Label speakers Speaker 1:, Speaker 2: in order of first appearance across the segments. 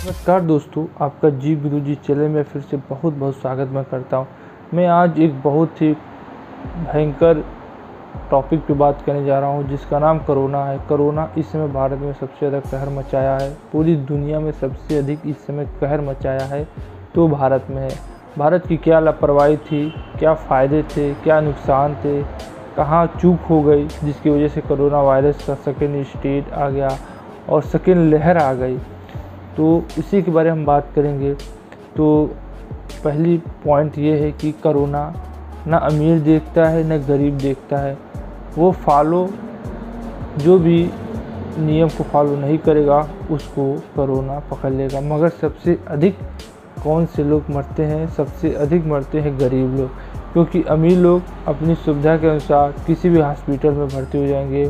Speaker 1: नमस्कार दोस्तों, आपका जी गुरुजी चैनल में फिर से बहुत बहुत स्वागत मैं करता हूं। मैं आज एक बहुत ही भयंकर टॉपिक पे बात करने जा रहा हूं जिसका नाम कोरोना है। कोरोना इस समय भारत में सबसे ज़्यादा कहर मचाया है। पूरी दुनिया में सबसे अधिक इस समय कहर मचाया है तो भारत में है। भारत की क्या लापरवाही थी, क्या फ़ायदे थे, क्या नुकसान थे, कहाँ चूक हो गई जिसकी वजह से कोरोना वायरस का सेकेंड स्टेज आ गया और सेकेंड लहर आ गई, तो इसी के बारे में हम बात करेंगे। तो पहली पॉइंट ये है कि कोरोना ना अमीर देखता है ना गरीब देखता है। वो जो भी नियम को फॉलो नहीं करेगा उसको कोरोना पकड़ लेगा। मगर सबसे अधिक कौन से लोग मरते हैं? सबसे अधिक मरते हैं गरीब लोग, क्योंकि अमीर लोग अपनी सुविधा के अनुसार किसी भी हॉस्पिटल में भर्ती हो जाएंगे,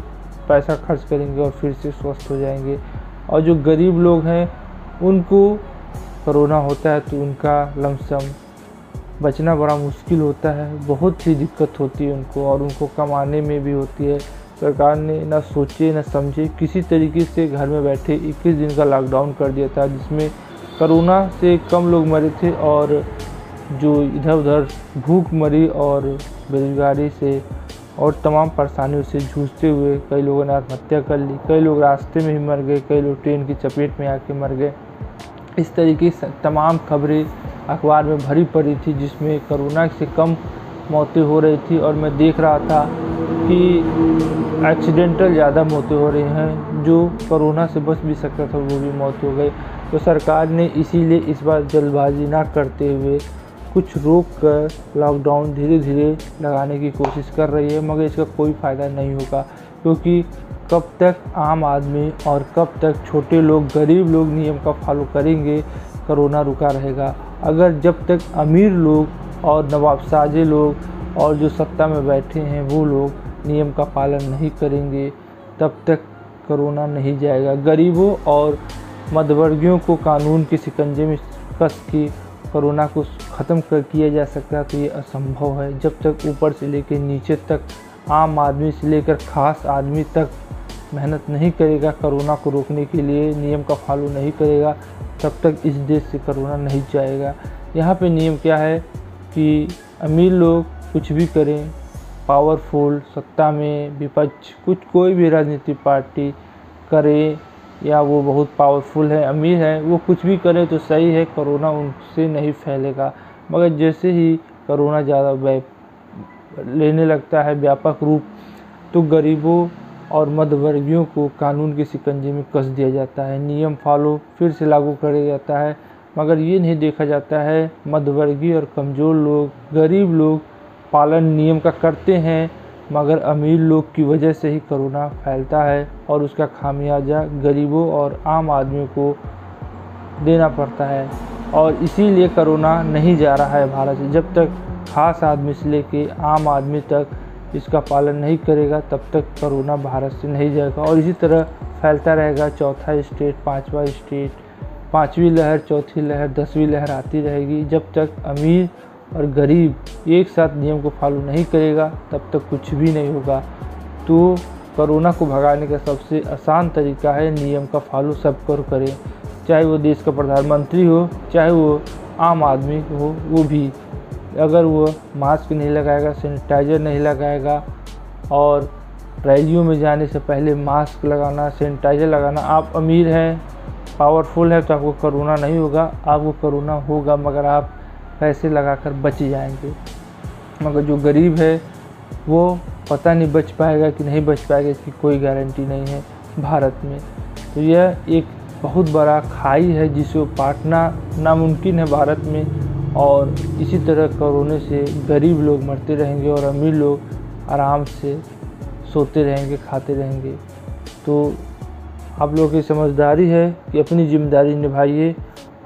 Speaker 1: पैसा खर्च करेंगे और फिर से स्वस्थ हो जाएंगे। और जो गरीब लोग हैं उनको कोरोना होता है तो उनका लमसम बचना बड़ा मुश्किल होता है। बहुत ही दिक्कत होती है उनको, और उनको कमाने में भी होती है। सरकार ने ना सोचे ना समझे किसी तरीके से घर में बैठे 21 दिन का लॉकडाउन कर दिया था, जिसमें कोरोना से कम लोग मरे थे और जो इधर उधर भूख मरी और बेरोजगारी से और तमाम परेशानियों से जूझते हुए कई लोगों ने आत्महत्या कर ली, कई लोग रास्ते में ही मर गए, कई लोग ट्रेन की चपेट में आके मर गए। इस तरीके से तमाम खबरें अखबार में भरी पड़ी थी जिसमें कोरोना से कम मौतें हो रही थी। और मैं देख रहा था कि एक्सीडेंटल ज़्यादा मौतें हो रही हैं, जो कोरोना से बच भी सकता था वो भी मौत हो गई। तो सरकार ने इसीलिए इस बार जल्दबाजी ना करते हुए कुछ रोक कर लॉकडाउन धीरे धीरे लगाने की कोशिश कर रही है, मगर इसका कोई फ़ायदा नहीं होगा, क्योंकि कब तक आम आदमी और कब तक छोटे लोग, गरीब लोग नियम का फॉलो करेंगे, कोरोना रुका रहेगा। अगर जब तक अमीर लोग और नवाबसाजे लोग और जो सत्ता में बैठे हैं वो लोग नियम का पालन नहीं करेंगे, तब तक कोरोना नहीं जाएगा। गरीबों और मध्यवर्गीयों को कानून के शिकंजे में कस के कोरोना को ख़त्म किया जा सकता है, तो ये असंभव है। जब तक ऊपर से लेकर नीचे तक, आम आदमी से लेकर खास आदमी तक मेहनत नहीं करेगा कोरोना को रोकने के लिए, नियम का फॉलो नहीं करेगा, तब तक इस देश से कोरोना नहीं जाएगा। यहाँ पे नियम क्या है कि अमीर लोग कुछ भी करें, पावरफुल, सत्ता में विपक्ष, कोई भी राजनीतिक पार्टी करे या वो बहुत पावरफुल है, अमीर है, वो कुछ भी करे तो सही है, कोरोना उनसे नहीं फैलेगा। मगर जैसे ही कोरोना ज़्यादा लेने लगता है व्यापक रूप, तो गरीबों और मध्यवर्गीयों को कानून के शिकंजे में कस दिया जाता है, नियम फॉलो फिर से लागू कर दिया जाता है। मगर ये नहीं देखा जाता है मध्यवर्गीय और कमज़ोर लोग, गरीब लोग पालन नियम का करते हैं, मगर अमीर लोग की वजह से ही कोरोना फैलता है और उसका खामियाजा गरीबों और आम आदमियों को देना पड़ता है। और इसीलिए कोरोना नहीं जा रहा है भारत से। जब तक खास आदमी से लेके आम आदमी तक इसका पालन नहीं करेगा, तब तक कोरोना भारत से नहीं जाएगा और इसी तरह फैलता रहेगा। चौथा स्टेज, पांचवा स्टेज, पांचवी लहर, चौथी लहर, 10वीं लहर आती रहेगी। जब तक अमीर और गरीब एक साथ नियम को फॉलो नहीं करेगा, तब तक कुछ भी नहीं होगा। तो कोरोना को भगाने का सबसे आसान तरीका है नियम का फॉलो सब करें, चाहे वो देश का प्रधानमंत्री हो, चाहे वो आम आदमी हो। वो भी अगर वो मास्क नहीं लगाएगा, सैनिटाइज़र नहीं लगाएगा और रैलियों में जाने से पहले मास्क लगाना, सैनिटाइज़र लगाना। आप अमीर हैं, पावरफुल है, तो आपको कोरोना नहीं होगा, आपको कोरोना होगा मगर आप पैसे लगाकर बच जाएंगे। मगर जो गरीब है वो पता नहीं बच पाएगा कि नहीं बच पाएगा, इसकी कोई गारंटी नहीं है भारत में। तो यह एक बहुत बड़ा खाई है जिसे पाटना नामुमकिन है भारत में। और इसी तरह कोरोना से गरीब लोग मरते रहेंगे और अमीर लोग आराम से सोते रहेंगे, खाते रहेंगे। तो आप लोगों की समझदारी है कि अपनी जिम्मेदारी निभाइए,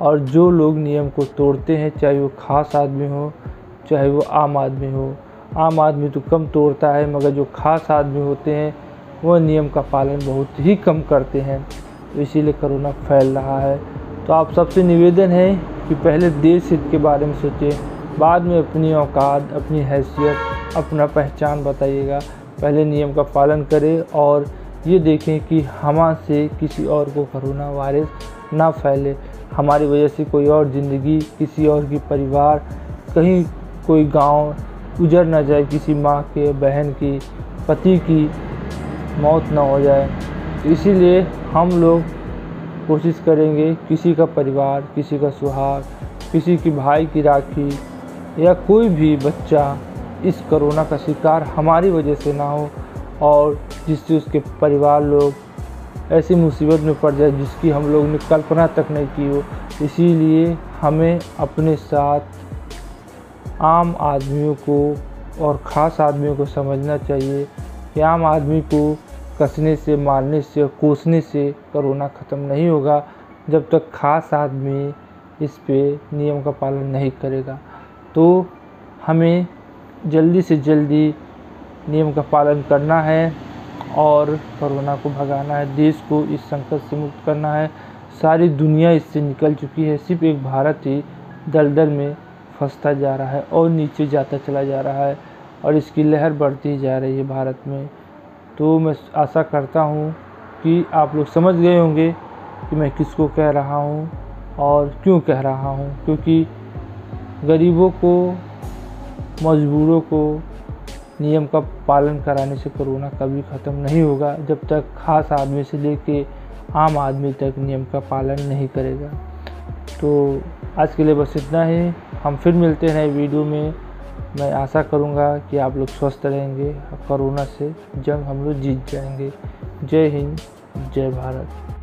Speaker 1: और जो लोग नियम को तोड़ते हैं, चाहे वो खास आदमी हो चाहे वो आम आदमी हो, आम आदमी तो कम तोड़ता है, मगर जो खास आदमी होते हैं वह नियम का पालन बहुत ही कम करते हैं, तो इसीलिए कोरोना फैल रहा है। तो आप सबसे निवेदन है कि पहले देश हित के बारे में सोचें, बाद में अपनी औकात, अपनी हैसियत, अपना पहचान बताइएगा। पहले नियम का पालन करें और ये देखें कि हमसे किसी और को कोरोना वायरस ना फैले, हमारी वजह से कोई और ज़िंदगी, किसी और की परिवार, कहीं कोई गांव उजड़ ना जाए, किसी माँ के, बहन की, पति की मौत ना हो जाए। इसीलिए हम लोग कोशिश करेंगे किसी का परिवार, किसी का सुहाग, किसी की भाई की राखी या कोई भी बच्चा इस कोरोना का शिकार हमारी वजह से ना हो और जिससे उसके परिवार लोग ऐसी मुसीबत में पड़ जाए जिसकी हम लोग ने कल्पना तक नहीं की हो। इसीलिए हमें अपने साथ आम आदमियों को और ख़ास आदमियों को समझना चाहिए कि आम आदमी को कसने से, मारने से, कोसने से कोरोना ख़त्म नहीं होगा जब तक ख़ास आदमी इस पे नियम का पालन नहीं करेगा। तो हमें जल्दी से जल्दी नियम का पालन करना है और कोरोना को भगाना है, देश को इस संकट से मुक्त करना है। सारी दुनिया इससे निकल चुकी है, सिर्फ एक भारत ही दलदल में फंसता जा रहा है और नीचे जाता चला जा रहा है और इसकी लहर बढ़ती जा रही है भारत में। तो मैं आशा करता हूँ कि आप लोग समझ गए होंगे कि मैं किसको कह रहा हूँ और क्यों कह रहा हूँ, क्योंकि गरीबों को, मजबूरों को नियम का पालन कराने से कोरोना कभी ख़त्म नहीं होगा जब तक ख़ास आदमी से लेके आम आदमी तक नियम का पालन नहीं करेगा। तो आज के लिए बस इतना ही, हम फिर मिलते हैं नए वीडियो में। मैं आशा करूँगा कि आप लोग स्वस्थ रहेंगे और कोरोना से जंग हम लोग जीत जाएंगे। जय हिंद, जय भारत।